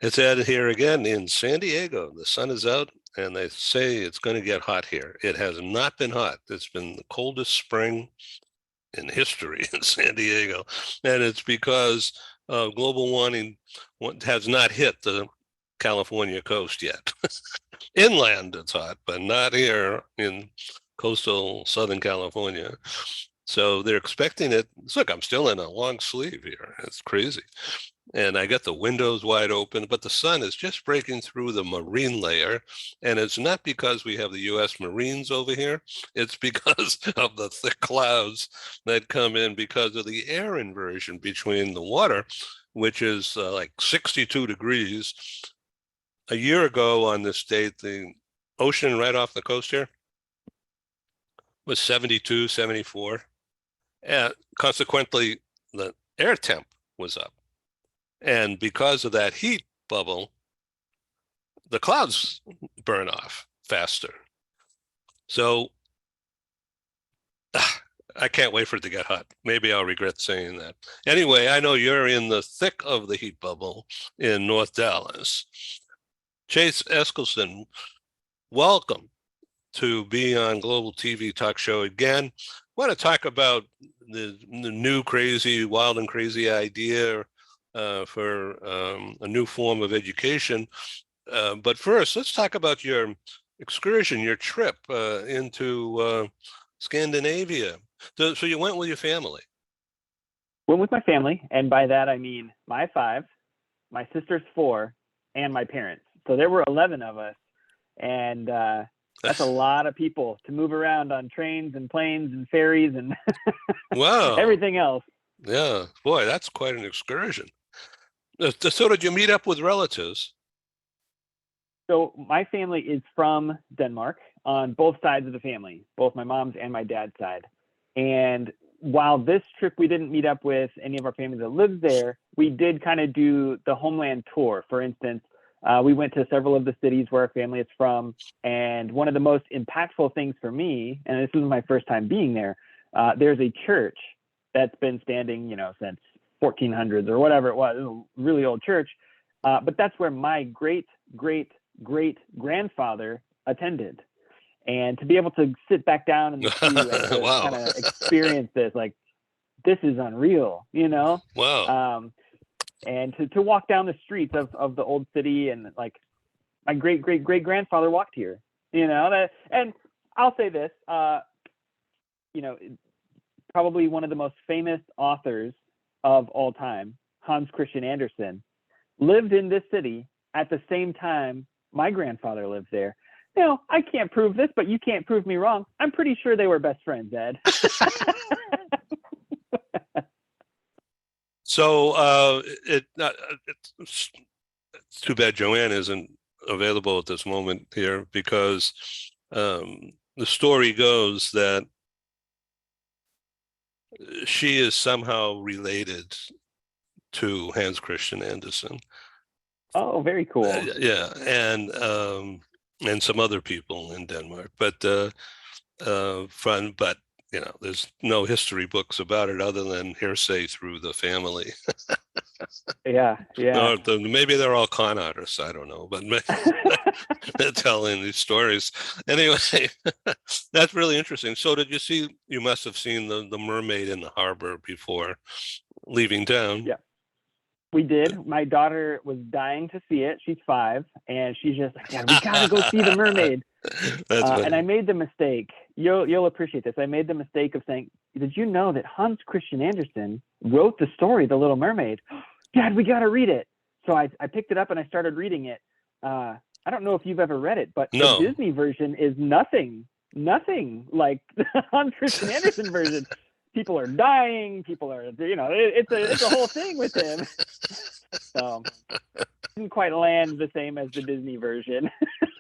It's added here again in San Diego. The sun is out and they say it's going to get hot here. It has not been hot. It's been the coldest spring in history in San Diego. And it's because global warming has not hit the California coast yet. Inland it's hot, but not here in coastal Southern California. So they're expecting it. Look, I'm still in a long sleeve here. It's crazy. And I got the windows wide open, but the sun is just breaking through the marine layer. And it's not because we have the US Marines over here. It's because of the thick clouds that come in because of the air inversion between the water, which is like 62 degrees. A year ago on this date, the ocean right off the coast here was 72, 74. And consequently, the air temp was up. And because of that heat bubble, the clouds burn off faster. So I can't wait for it to get hot. Maybe I'll regret saying that. Anyway, I know you're in the thick of the heat bubble in North Dallas. Chase Eskelson, welcome to be on Global TV Talk Show again. I want to talk about the new crazy, wild and crazy idea for a new form of education. But first, let's talk about your excursion, your trip into Scandinavia. So you went with your family? Went with my family, and by that I mean my 5, my sister's 4, and my parents. So there were 11 of us, and that's a lot of people to move around on trains and planes and ferries and wow, everything else. Yeah, boy, that's quite an excursion. So did you meet up with relatives? So my family is from Denmark on both sides of the family, both my mom's and my dad's side. And while this trip we didn't meet up with any of our family that lives there, we did kind of do the homeland tour. For instance, we went to several of the cities where our family is from. And one of the most impactful things for me, and this was my first time being there, there's a church that's been standing, since 1400s or whatever it was. It was a really old church. But that's where my great grandfather attended. And to be able to sit back down in the pew and wow. kind of experience this, like, this is unreal, Wow. And to walk down the streets of the old city, and like my great grandfather walked here, and I'll say this, probably one of the most famous authors of all time, Hans Christian Andersen, lived in this city at the same time my grandfather lived there. I can't prove this, but you can't prove me wrong. I'm pretty sure they were best friends, Ed. So it's too bad Joanne isn't available at this moment here, because the story goes that she is somehow related to Hans Christian Andersen. Oh, very cool. Yeah, and some other people in Denmark, but there's no history books about it other than hearsay through the family. Yeah. Maybe they're all con artists. I don't know, but they're telling these stories. Anyway, that's really interesting. So you must have seen the mermaid in the harbor before leaving town. Yeah, we did. My daughter was dying to see it. She's 5, and she's just like, "Dad, we gotta go see the mermaid." And I made the mistake. You'll appreciate this. I made the mistake of saying, "Did you know that Hans Christian Andersen wrote the story, The Little Mermaid?" "Dad, we gotta read it." So I picked it up and I started reading it. I don't know if you've ever read it, but no. The Disney version is nothing like the Hans Christian Andersen version. People are dying. People are, it's a whole thing with him. So didn't quite land the same as the Disney version.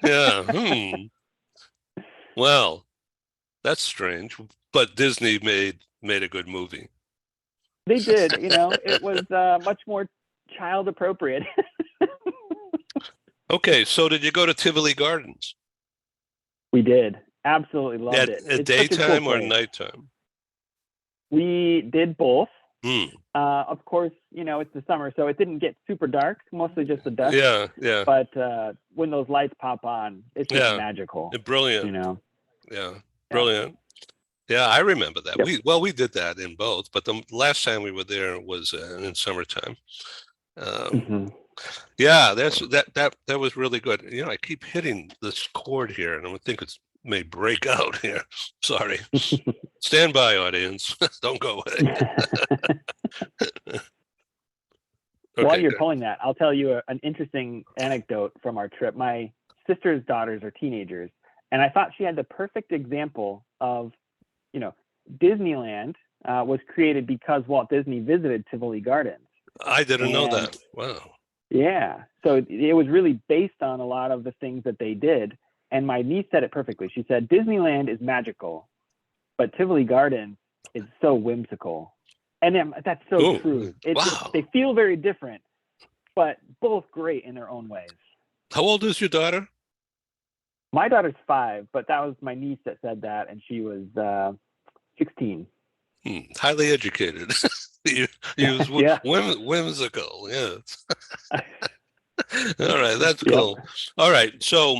Yeah. Well, that's strange. But Disney made a good movie. They did. It was much more child appropriate. Okay, so did you go to Tivoli Gardens? We did. Absolutely loved it. At daytime or nighttime? We did both. Hmm. Of course, it's the summer, so it didn't get super dark, mostly just the dusk. Yeah, yeah, But when those lights pop on, it's just yeah. magical, you Brilliant. know? Yeah, Yeah. brilliant. Yeah, I remember that. Yep. We did that in both, but the last time we were there was in summertime. Um, Hmm. yeah, that was really good. I keep hitting this cord here, and I think it's may break out here. Sorry. Stand by, audience. Don't go away. While Okay, you're good. pulling that, I'll tell you an interesting anecdote from our trip. My sister's daughters are teenagers, and I thought she had the perfect example of, you know, Disneyland was created because Walt Disney visited Tivoli Gardens. I didn't know And that. Wow. yeah, so it was really based on a lot of the things that they did. And my niece said it perfectly. She said, Disneyland is magical, but Tivoli Gardens is so whimsical. And that's so Oh, true. They wow. feel very different, but both great in their own ways. How old is your daughter? My daughter's 5, but that was my niece that said that, and she was 16. Highly educated. You use Yeah. whimsical. Yeah. All right, that's Yep. cool. All right, so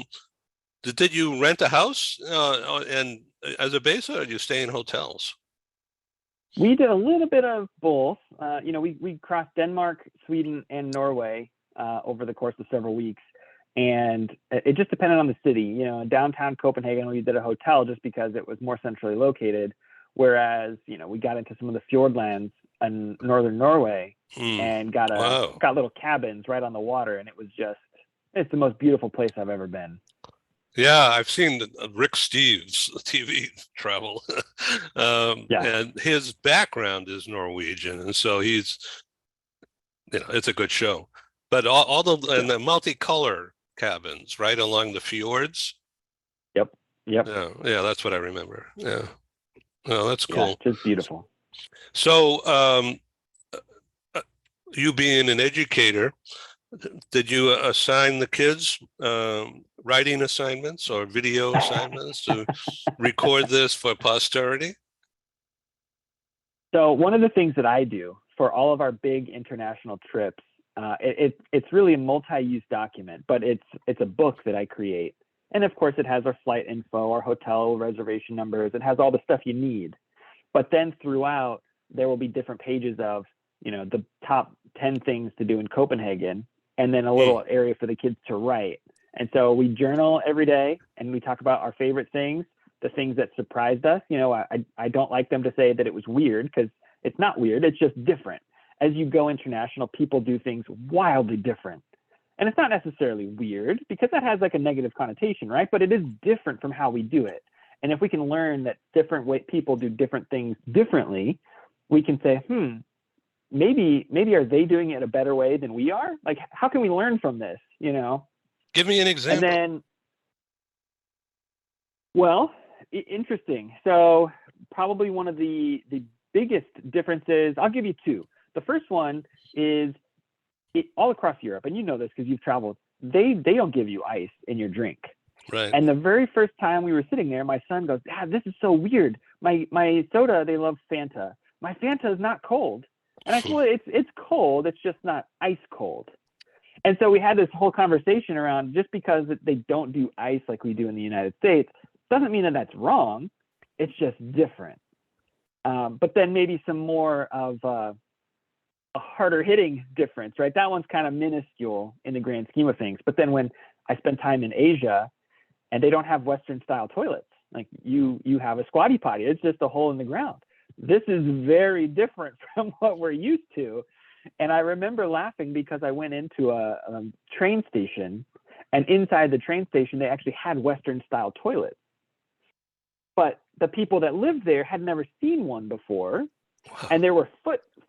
did you rent a house and as a base, or did you stay in hotels? We did a little bit of both. We crossed Denmark, Sweden, and Norway over the course of several weeks, and it just depended on the city. Downtown Copenhagen, we did a hotel just because it was more centrally located. Whereas, we got into some of the fjordlands in northern Norway Hmm. and Wow. got little cabins right on the water, and it's the most beautiful place I've ever been. Yeah, I've seen Rick Steves TV travel, Yeah, and his background is Norwegian, and so it's a good show. But all the yeah, and the multicolor cabins right along the fjords. yep, yep, Yeah, yeah, that's what I remember. Yeah, well, that's yeah, cool. just beautiful. So, uh, you being an educator, did you assign the kids writing assignments or video assignments to record this for posterity? So one of the things that I do for all of our big international trips, it's really a multi-use document, but it's a book that I create, and of course it has our flight info, our hotel reservation numbers, it has all the stuff you need. But then throughout, there will be different pages of the top 10 things to do in Copenhagen, and then a Hmm. little area for the kids to write. And so we journal every day, and we talk about our favorite things, the things that surprised us. I don't like them to say that it was weird, because it's not weird, it's just different. As you go international, people do things wildly different. And it's not necessarily weird, because that has like a negative connotation, right? But it is different from how we do it. And if we can learn that different people do different things differently, we can say, maybe are they doing it a better way than we are? Like, how can we learn from this? Give me an And example. then, well, interesting. So probably one of the biggest differences, I'll give you two. The first one is all across Europe, and you know this because you've traveled. They don't give you ice in your drink. Right. And the very first time we were sitting there, my son goes, Dad, this is so weird. My soda, they love Fanta. My Fanta is not cold. And I said, well, it's cold. It's just not ice cold. And so we had this whole conversation around, just because they don't do ice like we do in the United States doesn't mean that that's wrong. It's just different. But then maybe some more of a harder hitting difference, right? That one's kind of minuscule in the grand scheme of things. But then when I spend time in Asia, and they don't have Western style toilets. Like you have a squatty potty. It's just a hole in the ground. This is very different from what we're used to. And I remember laughing because I went into a train station, and inside the train station, they actually had Western style toilets. But the people that lived there had never seen one before. And Wow. there were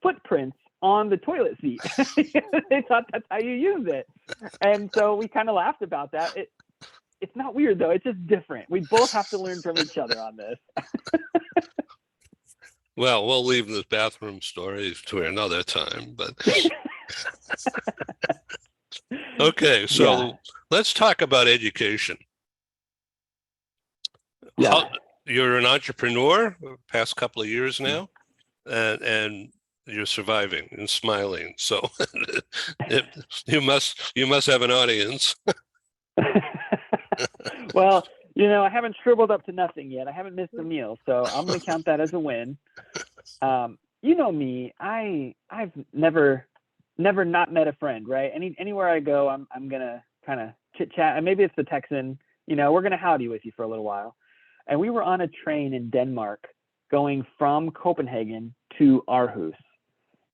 footprints on the toilet seat. They thought that's how you use it. And so we kind of laughed about that. It's not weird though. It's just different. We both have to learn from each other on this. Well, we'll leave the bathroom stories to another time, but okay, Yeah. so let's talk about education. Yeah. How you're an entrepreneur past couple of years now, and you're surviving and smiling. So it, you must have an audience. Well, I haven't shriveled up to nothing yet. I haven't missed a meal, so I'm going to count that as a win. You know me, I've never not met a friend, right? Anywhere I go, I'm gonna kind of chit chat, and maybe it's the Texan. We're gonna howdy with you for a little while. And we were on a train in Denmark going from Copenhagen to Aarhus,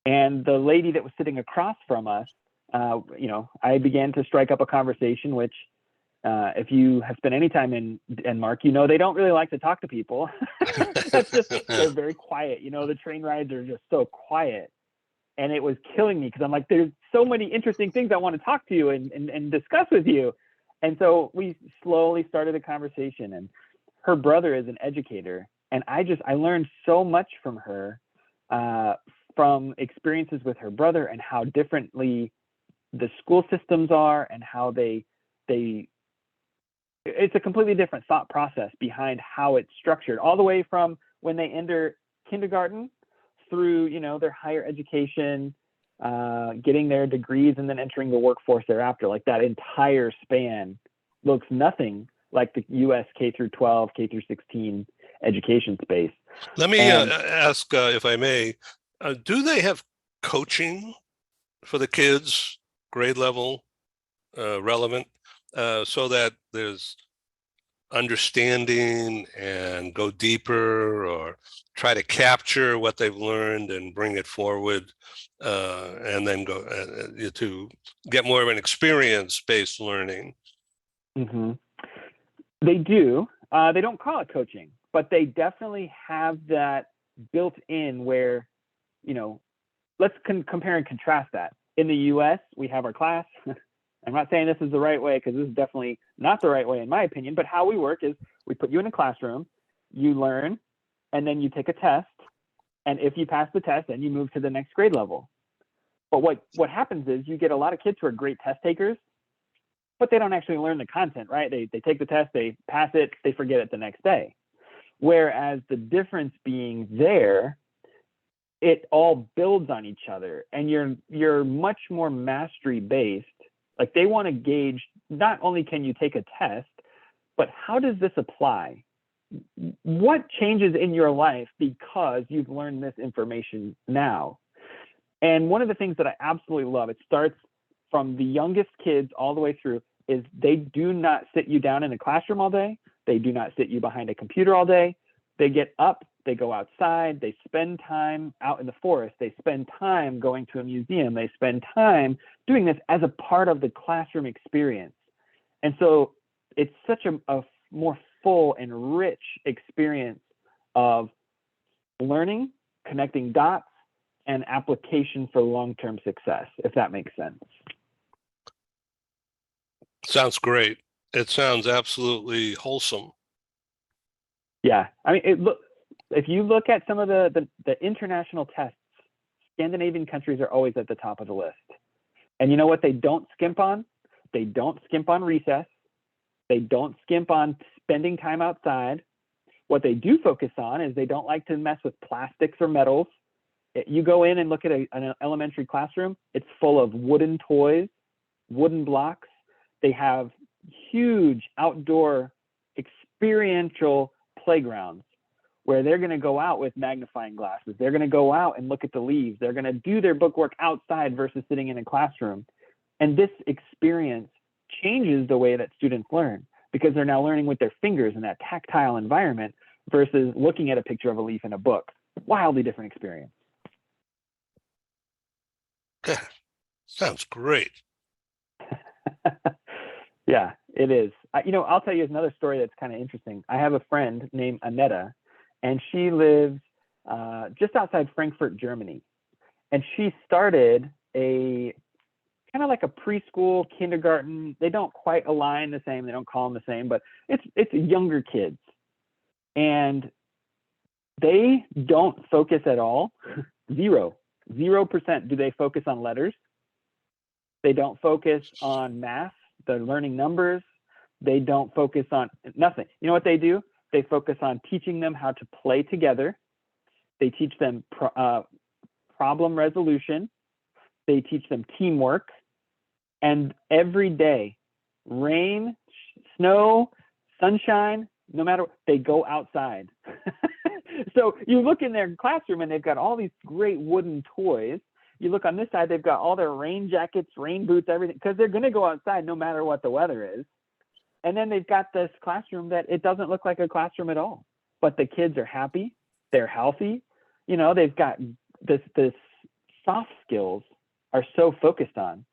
and the lady that was sitting across from us, I began to strike up a conversation, which if you have spent any time in Denmark, they don't really like to talk to people. They're very quiet. The train rides are just so quiet. And it was killing me because I'm like, there's so many interesting things I want to talk to you and discuss with you. And so we slowly started a conversation, and her brother is an educator. And I learned so much from her, from experiences with her brother and how differently the school systems are, and how it's a completely different thought process behind how it's structured, all the way from when they enter kindergarten through, their higher education, getting their degrees, and then entering the workforce thereafter. Like, that entire span looks nothing like the U.S. K through 12, K through 16 education space. Let me ask, if I may, do they have coaching for the kids, grade level, relevant, so that there's understanding and go deeper, or try to capture what they've learned and bring it forward, and then go to get more of an experience-based learning? Mm-hmm. They do. They don't call it coaching, but they definitely have that built in where, let's compare and contrast that. In the US, we have our class. I'm not saying this is the right way, because this is definitely not the right way in my opinion, but how we work is we put you in a classroom, you learn, and then you take a test. And if you pass the test, then you move to the next grade level. But what happens is you get a lot of kids who are great test takers, but they don't actually learn the content, right? They take the test, they pass it, they forget it the next day. Whereas the difference being there, it all builds on each other, and you're much more mastery based. Like, they want to gauge, not only can you take a test, but how does this apply? What changes in your life because you've learned this information now? And one of the things that I absolutely love, it starts from the youngest kids all the way through, is they do not sit you down in a classroom all day. They do not sit you behind a computer all day. They get up, they go outside, they spend time out in the forest, they spend time going to a museum, they spend time doing this as a part of the classroom experience. And so it's such a more full and rich experience of learning, connecting dots, and application for long-term success, if that makes sense. Sounds great. It sounds absolutely wholesome. Yeah, I mean, if you look at some of the international tests, Scandinavian countries are always at the top of the list. And you know what they don't skimp on? They don't skimp on recess. They don't skimp on spending time outside. What they do focus on is they don't like to mess with plastics or metals. You go in and look at an elementary classroom, it's full of wooden toys, wooden blocks. They have huge outdoor experiential playgrounds where they're going to go out with magnifying glasses. They're going to go out and look at the leaves. They're going to do their bookwork outside versus sitting in a classroom. And this experience changes the way that students learn, because they're now learning with their fingers in that tactile environment versus looking at a picture of a leaf in a book. Wildly different experience. Sounds great. Yeah, it is. I'll tell you another story that's kind of interesting. I have a friend named Annetta, and she lives just outside Frankfurt, Germany. And she started a kind of like a preschool, kindergarten. They don't quite align the same. They don't call them the same, but it's younger kids. And they don't focus at all. 0% do they focus on letters. They don't focus on math. They're learning numbers. They don't focus on nothing. You know what they do? They focus on teaching them how to play together. They teach them problem resolution. They teach them teamwork. And every day, rain, snow, sunshine, no matter what, they go outside. So you look in their classroom and they've got all these great wooden toys. You look on this side, they've got all their rain jackets, rain boots, everything, because they're going to go outside no matter what the weather is. And then they've got this classroom that it doesn't look like a classroom at all, but the kids are happy, they're healthy. You know, they've got this soft skills are so focused on.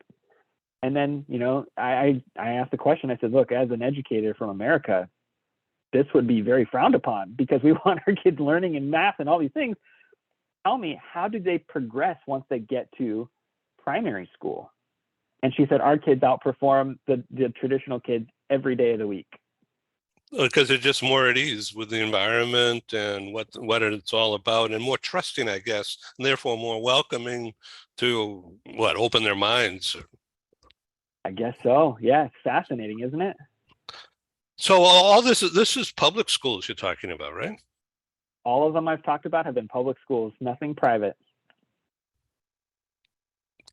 And then, you know, I asked the question, I said, look, as an educator from America, this would be very frowned upon because we want our kids learning in math and all these things. Tell me, how do they progress once they get to primary school? And she said, our kids outperform the traditional kids every day of the week. Because they're just more at ease with the environment and what it's all about, and more trusting, I guess, and therefore more welcoming to open their minds. I guess so. Yeah, it's fascinating, isn't it? So all this is public schools you're talking about, right? All of them I've talked about have been public schools, nothing private.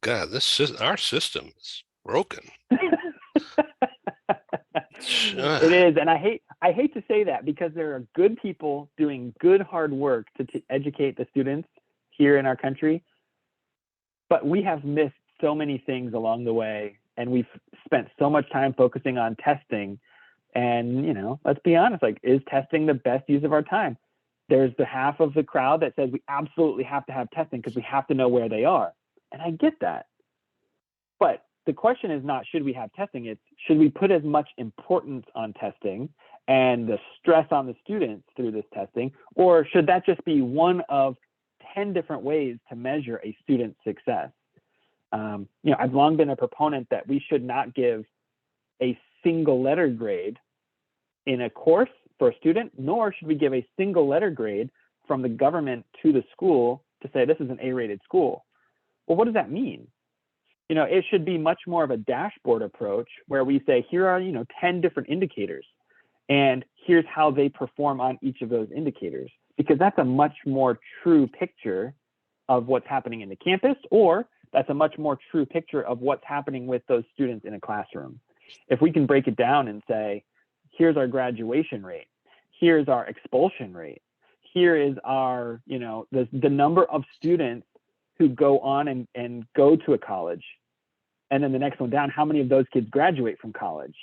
God, our system is broken. It is, and I hate to say that because there are good people doing good hard work to educate the students here in our country, but we have missed so many things along the way, and we've spent so much time focusing on testing. And, you know, let's be honest, like, is testing the best use of our time? There's the half of the crowd that says we absolutely have to have testing because we have to know where they are. And I get that. But the question is not, should we have testing? It's, should we put as much importance on testing and the stress on the students through this testing? Or should that just be one of 10 different ways to measure a student's success? You know, I've long been a proponent that we should not give a single letter grade in a course for a student, nor should we give a single letter grade from the government to the school to say this is an A-rated school. Well, what does that mean? You know, it should be much more of a dashboard approach where we say, here are, you know, 10 different indicators, and here's how they perform on each of those indicators, because that's a much more true picture of what's happening in the campus, or that's a much more true picture of what's happening with those students in a classroom. If we can break it down and say, here's our graduation rate, here's our expulsion rate, here is our, you know, the number of students who go on and go to a college, and then the next one down, how many of those kids graduate from college?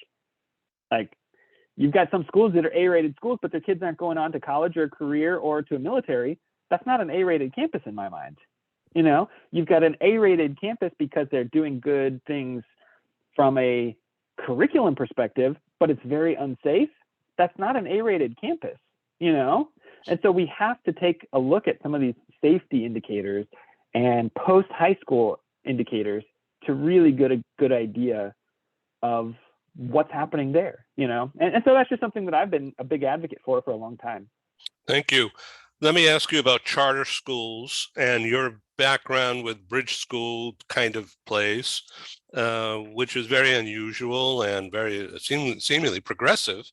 Like, you've got some schools that are A-rated schools, but their kids aren't going on to college or a career or to a military. That's not an A-rated campus in my mind. You know, you've got an A-rated campus because they're doing good things from a curriculum perspective, but it's very unsafe. That's not an A-rated campus, you know? And so we have to take a look at some of these safety indicators and post-high school indicators to really get a good idea of what's happening there, you know? And so that's just something that I've been a big advocate for a long time. Thank you. Let me ask you about charter schools and your background with bridge school kind of place, which is very unusual and very seemingly progressive.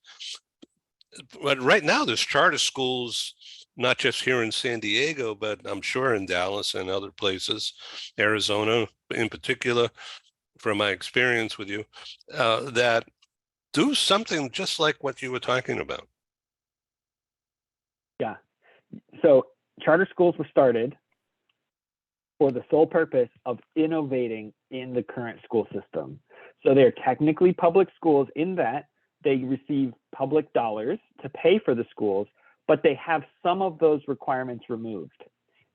But right now, there's charter schools, not just here in San Diego, but I'm sure in Dallas and other places, Arizona in particular, from my experience with you, that do something just like what you were talking about. Yeah. So charter schools were started for the sole purpose of innovating in the current school system. So they're technically public schools in that they receive public dollars to pay for the schools, but they have some of those requirements removed.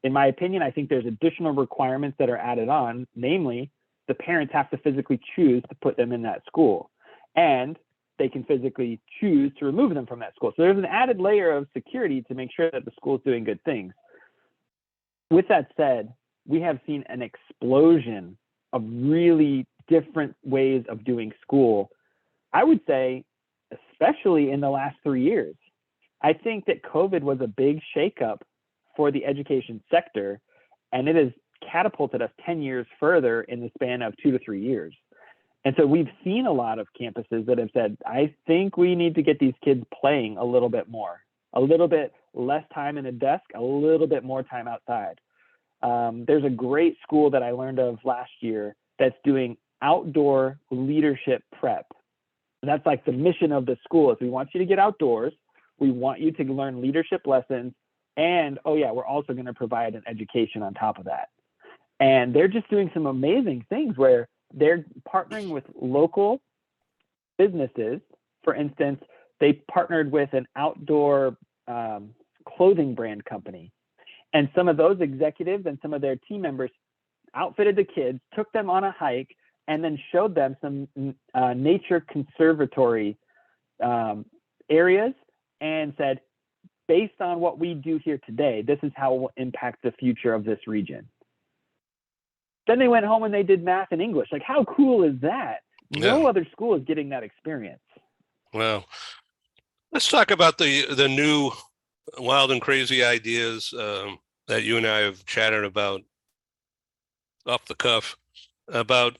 In my opinion, I think there's additional requirements that are added on, namely, the parents have to physically choose to put them in that school, and they can physically choose to remove them from that school. So there's an added layer of security to make sure that the school is doing good things. With that said, we have seen an explosion of really different ways of doing school. I would say, especially in the last 3 years. I think that COVID was a big shakeup for the education sector, and it has catapulted us 10 years further in the span of 2 to 3 years. And so we've seen a lot of campuses that have said, I think we need to get these kids playing a little bit more, a little bit less time in a desk, a little bit more time outside. There's a great school that I learned of last year that's doing outdoor leadership prep. And that's like the mission of the school is we want you to get outdoors. We want you to learn leadership lessons. And, oh yeah, we're also going to provide an education on top of that. And they're just doing some amazing things where they're partnering with local businesses. For instance, they partnered with an outdoor clothing brand company. And some of those executives and some of their team members outfitted the kids, took them on a hike, and then showed them some nature conservatory areas and said, based on what we do here today, this is how it will impact the future of this region. Then they went home and they did math and English. Like, how cool is that? No other school is getting that experience. Well, let's talk about the new wild and crazy ideas that you and I have chatted about off the cuff about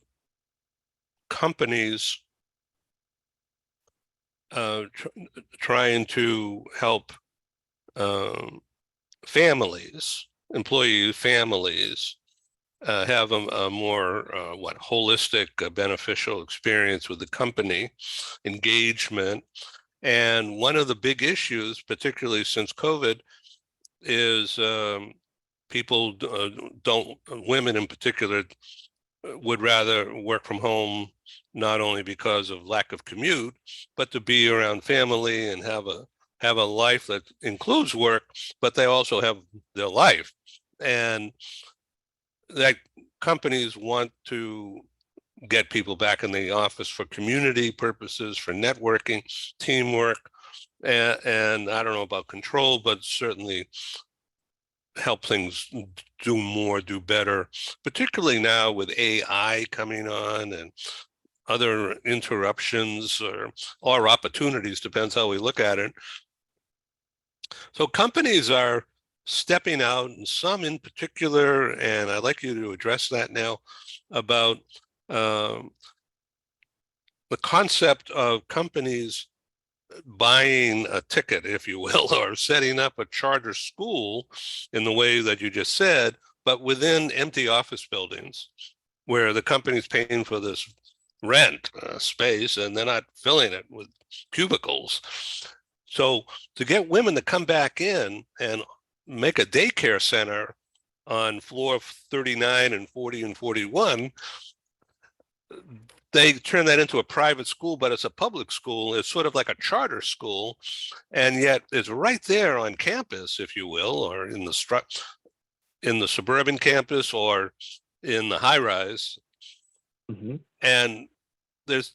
companies trying to help families, employee families, have a more holistic, beneficial experience with the company, engagement. And one of the big issues, particularly since COVID, is people women in particular, would rather work from home, not only because of lack of commute, but to be around family and have a life that includes work, but they also have their life. And that companies want to get people back in the office for community purposes, for networking, teamwork, and I don't know about control, but certainly help things do better, particularly now with AI coming on and other interruptions or opportunities, depends how we look at it. So companies are stepping out, and some in particular, and I'd like you to address that now, about the concept of companies buying a ticket, if you will, or setting up a charter school in the way that you just said, but within empty office buildings where the company's paying for this rent space and they're not filling it with cubicles. So to get women to come back in and make a daycare center on floor 39 and 40 and 41, they turn that into a private school, but it's a public school. It's sort of like a charter school, and yet it's right there on campus, if you will, or in the suburban campus or in the high rise. Mm-hmm. And there's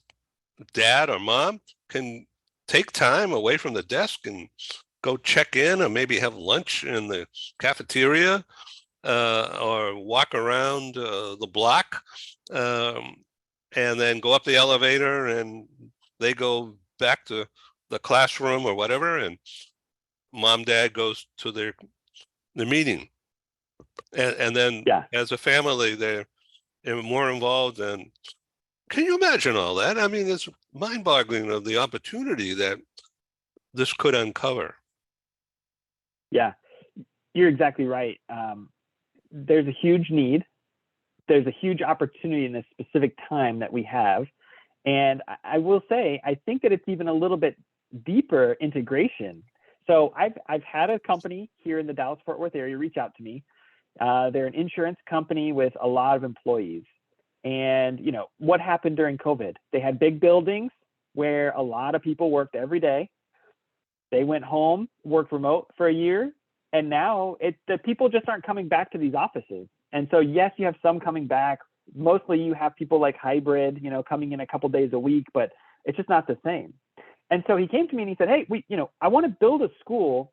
dad or mom can take time away from the desk and go check in, or maybe have lunch in the cafeteria, or walk around the block. And then go up the elevator and they go back to the classroom or whatever, and mom, dad goes to their meeting. And then as a family, they're more involved. And can you imagine all that? I mean, it's mind-boggling of the opportunity that this could uncover. Yeah, you're exactly right. There's a huge need. There's a huge opportunity in this specific time that we have. And I will say, I think that it's even a little bit deeper integration. So I've had a company here in the Dallas-Fort Worth area reach out to me. They're an insurance company with a lot of employees. And, you know, what happened during COVID? They had big buildings where a lot of people worked every day. They went home, worked remote for a year, and now the people just aren't coming back to these offices. And so, yes, you have some coming back. Mostly you have people like hybrid, you know, coming in a couple days a week, but it's just not the same. And so he came to me and he said, hey, I want to build a school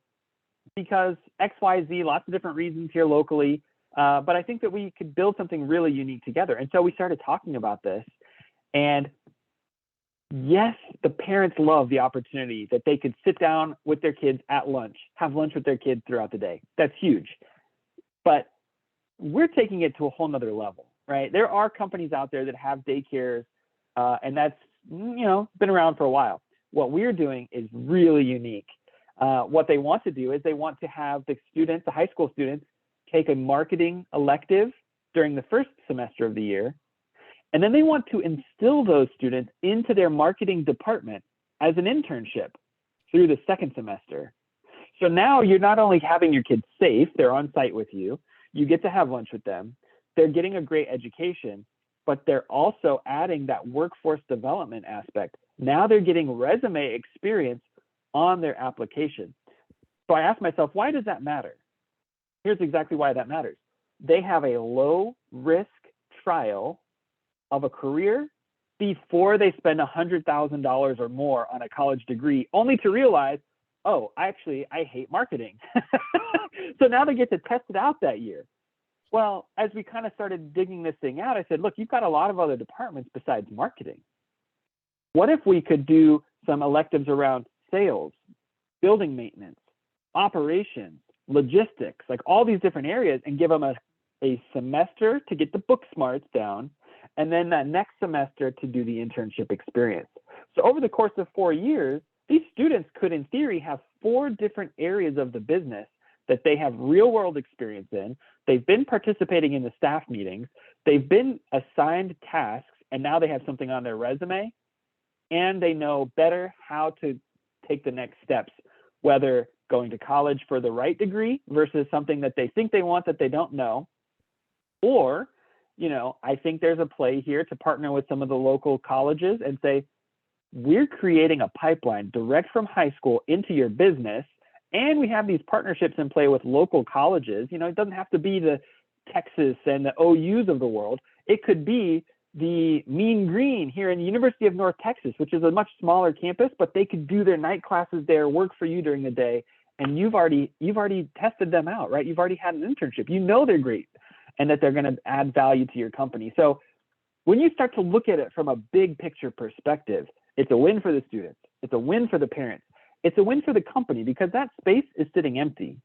because X, Y, Z, lots of different reasons here locally. But I think that we could build something really unique together. And so we started talking about this. And yes, the parents love the opportunity that they could sit down with their kids at lunch, have lunch with their kids throughout the day. That's huge. But we're taking it to a whole nother level, right? There are companies out there that have daycares, and that's, been around for a while. What we're doing is really unique. What they want to do is they want to have the students, the high school students, take a marketing elective during the first semester of the year, and then they want to instill those students into their marketing department as an internship through the second semester. So now you're not only having your kids safe, they're on site with you, you get to have lunch with them, they're getting a great education, but they're also adding that workforce development aspect. Now they're getting resume experience on their application. So I asked myself, why does that matter? Here's exactly why that matters. They have a low risk trial of a career before they spend $100,000 or more on a college degree, only to realize, oh, actually, I hate marketing. So now they get to test it out that year. Well, as we kind of started digging this thing out, I said, look, you've got a lot of other departments besides marketing. What if we could do some electives around sales, building maintenance, operations, logistics, like all these different areas, and give them a semester to get the book smarts down, and then that next semester to do the internship experience. So over the course of 4 years, these students could, in theory, have 4 different areas of the business that they have real world experience in. They've been participating in the staff meetings. They've been assigned tasks, and now they have something on their resume, and they know better how to take the next steps, whether going to college for the right degree versus something that they think they want that they don't know. Or, I think there's a play here to partner with some of the local colleges and say, we're creating a pipeline direct from high school into your business. And we have these partnerships in play with local colleges. It doesn't have to be the Texas and the OUs of the world. It could be the Mean Green here in the University of North Texas, which is a much smaller campus, but they could do their night classes there, work for you during the day. And you've already tested them out, right? You've already had an internship. They're great and that they're going to add value to your company. So when you start to look at it from a big picture perspective, it's a win for the students. It's a win for the parents. It's a win for the company because that space is sitting empty.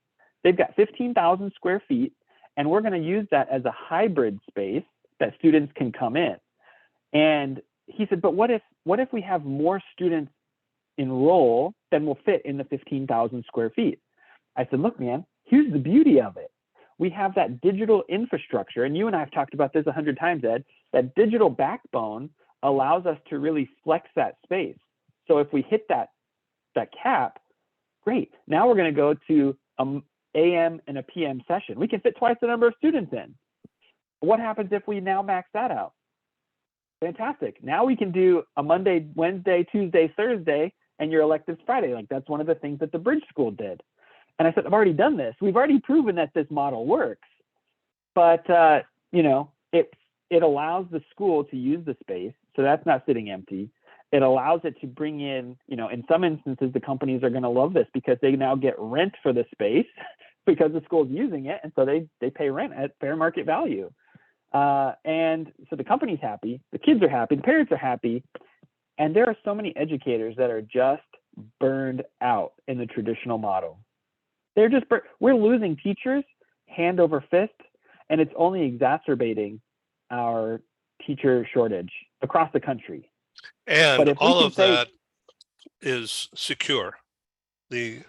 They've got 15,000 square feet, and we're going to use that as a hybrid space that students can come in. And he said, but what if we have more students enroll than will fit in the 15,000 square feet? I said, look, man, here's the beauty of it. We have that digital infrastructure, and you and I have talked about this 100 times, Ed. That digital backbone allows us to really flex that space. So if we hit that cap, great. Now we're going to go to an AM and a PM session. We can fit twice the number of students in. What happens if we now max that out? Fantastic. Now we can do a Monday, Wednesday, Tuesday, Thursday, and your electives Friday. Like that's one of the things that the Bridge School did. And I said, I've already done this. We've already proven that this model works. But, it allows the school to use the space. So that's not sitting empty. It allows it to bring in, in some instances, the companies are going to love this because they now get rent for the space because the school's using it. And so they pay rent at fair market value. And so the company's happy, the kids are happy, the parents are happy. And there are so many educators that are just burned out in the traditional model. We're losing teachers hand over fist, and it's only exacerbating our teacher shortage across the country. And all of that is secure. The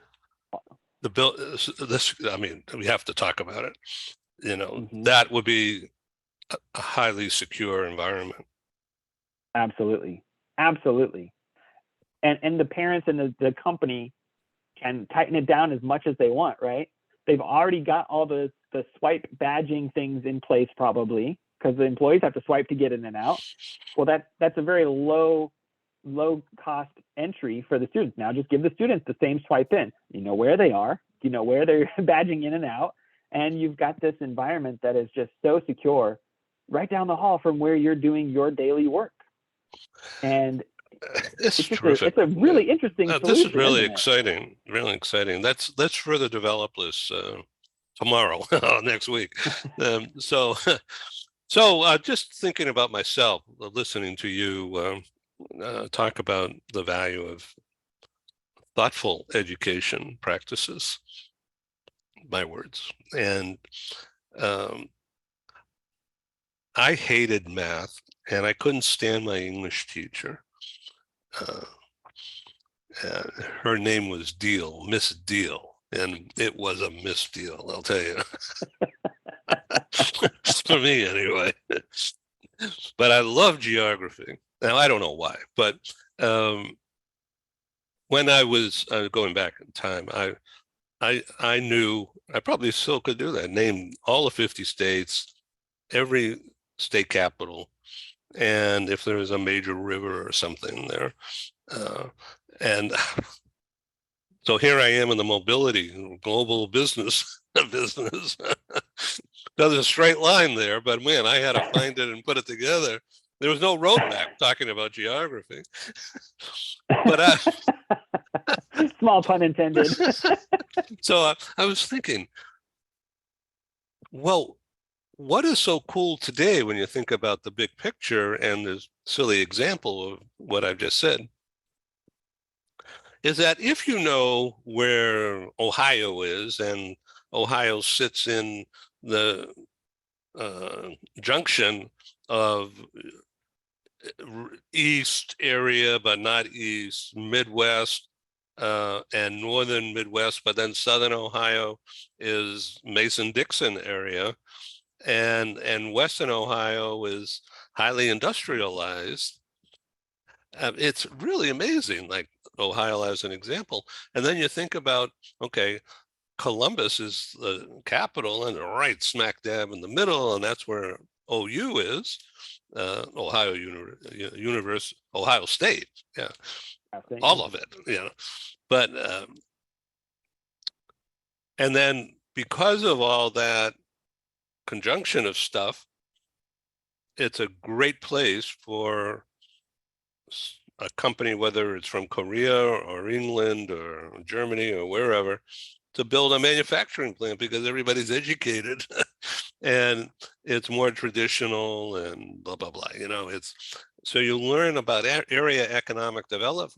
bill, this, I mean, we have to talk about it. That would be a highly secure environment. Absolutely. And the parents and the company can tighten it down as much as they want, right? They've already got all the swipe badging things in place probably because the employees have to swipe to get in and out. Well, that's a very low cost entry for the students. Now just give the students the same swipe in. You know where they are, you know where they're badging in and out, and you've got this environment that is just so secure right down the hall from where you're doing your daily work. And it's terrific. It's a really interesting solution. This is really exciting. Really exciting. Let's further develop this tomorrow, next week. So just thinking about myself, listening to you talk about the value of thoughtful education practices, my words, and I hated math, and I couldn't stand my English teacher. Her name was Deal, Miss Deal, and it was a misdeal, I'll tell you. For me anyway. But I love geography. Now I don't know why, but um, when I was going back in time, I knew I probably still could do that. Name all the 50 states, every state capital, and if there is a major river or something there. And so here I am in the mobility global business business. There's a straight line there, but man, I had to find it and put it together. There was no roadmap talking about geography. But Small pun intended. so I was thinking, well, what is so cool today when you think about the big picture and this silly example of what I've just said is that if you know where Ohio is and Ohio sits in the junction of east area, but not east, Midwest, and northern Midwest, but then southern Ohio is Mason-Dixon area, and western Ohio is highly industrialized. It's really amazing, like Ohio as an example. And then you think about, okay, Columbus is the capital and right smack dab in the middle, and that's where OU is, Ohio Ohio State, yeah, all of it, But and then because of all that conjunction of stuff, it's a great place for a company, whether it's from Korea or England or Germany or wherever, to build a manufacturing plant because everybody's educated and it's more traditional and blah, blah, blah. It's so you learn about area economic development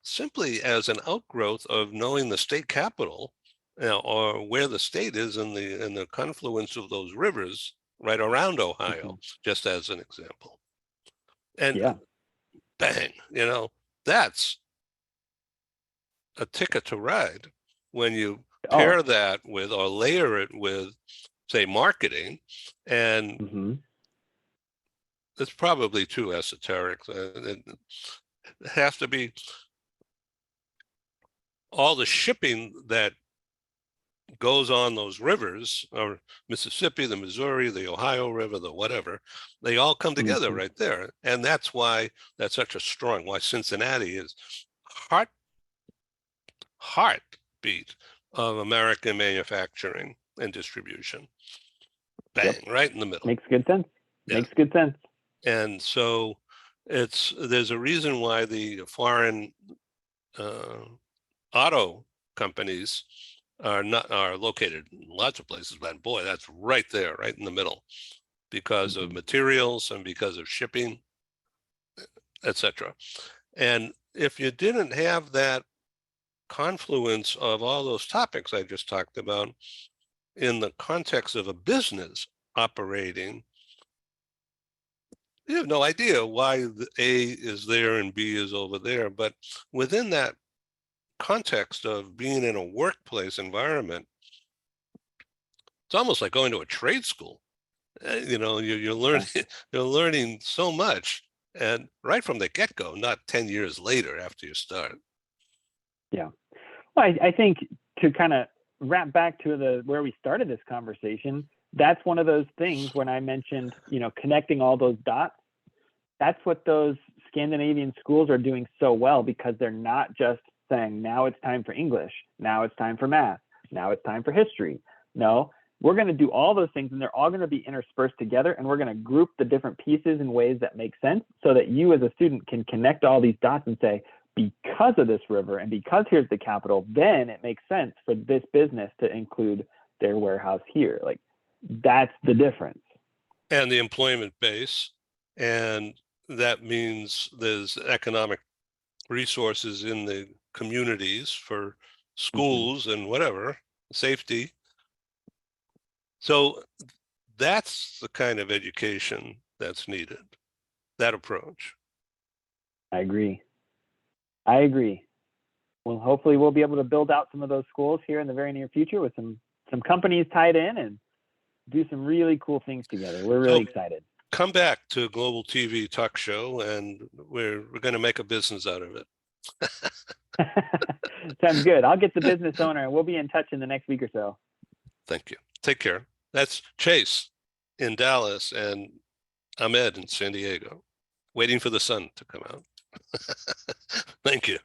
simply as an outgrowth of knowing the state capital, or where the state is in the confluence of those rivers right around Ohio, just as an example. And Yeah. bang, that's a ticket to ride when you Oh. pair that with or layer it with, say, marketing. And it's probably too esoteric. It has to be all the shipping that goes on those rivers, or Mississippi, the Missouri, the Ohio River, the whatever, they all come together right there. And that's why that's such a strong, why Cincinnati is heartbeat of American manufacturing and distribution. Bang, right in the middle. Makes good sense. Yeah. Makes good sense. And so there's a reason why the foreign auto companies are located in lots of places, but boy, that's right there, right in the middle, because of materials and because of shipping, etc. And if you didn't have that confluence of all those topics I just talked about in the context of a business operating, you have no idea why the A is there and B is over there. But within that context of being in a workplace environment, it's almost like going to a trade school. You're learning you're learning so much, and right from the get-go, not 10 years later after you start. Yeah. Well, I think to kind of wrap back to where we started this conversation, that's one of those things when I mentioned, connecting all those dots. That's what those Scandinavian schools are doing so well, because they're not just saying, now it's time for English, now it's time for math, now it's time for history. No, we're going to do all those things, and they're all going to be interspersed together, and we're going to group the different pieces in ways that make sense so that you as a student can connect all these dots and say, because of this river and because here's the capital, then it makes sense for this business to include their warehouse here. Like, that's the difference. And the employment base, and that means there's economic resources in the communities for schools and whatever, safety. So that's the kind of education that's needed, that approach. I agree. Well, hopefully we'll be able to build out some of those schools here in the very near future with some some companies tied in and do some really cool things together. We're really excited. Come back to Global TV Talk Show, and we're going to make a business out of it. Sounds good. I'll get the business owner and we'll be in touch in the next week or so. Thank you. Take care. That's Chase in Dallas and Ahmed in San Diego, waiting for the sun to come out. Thank you.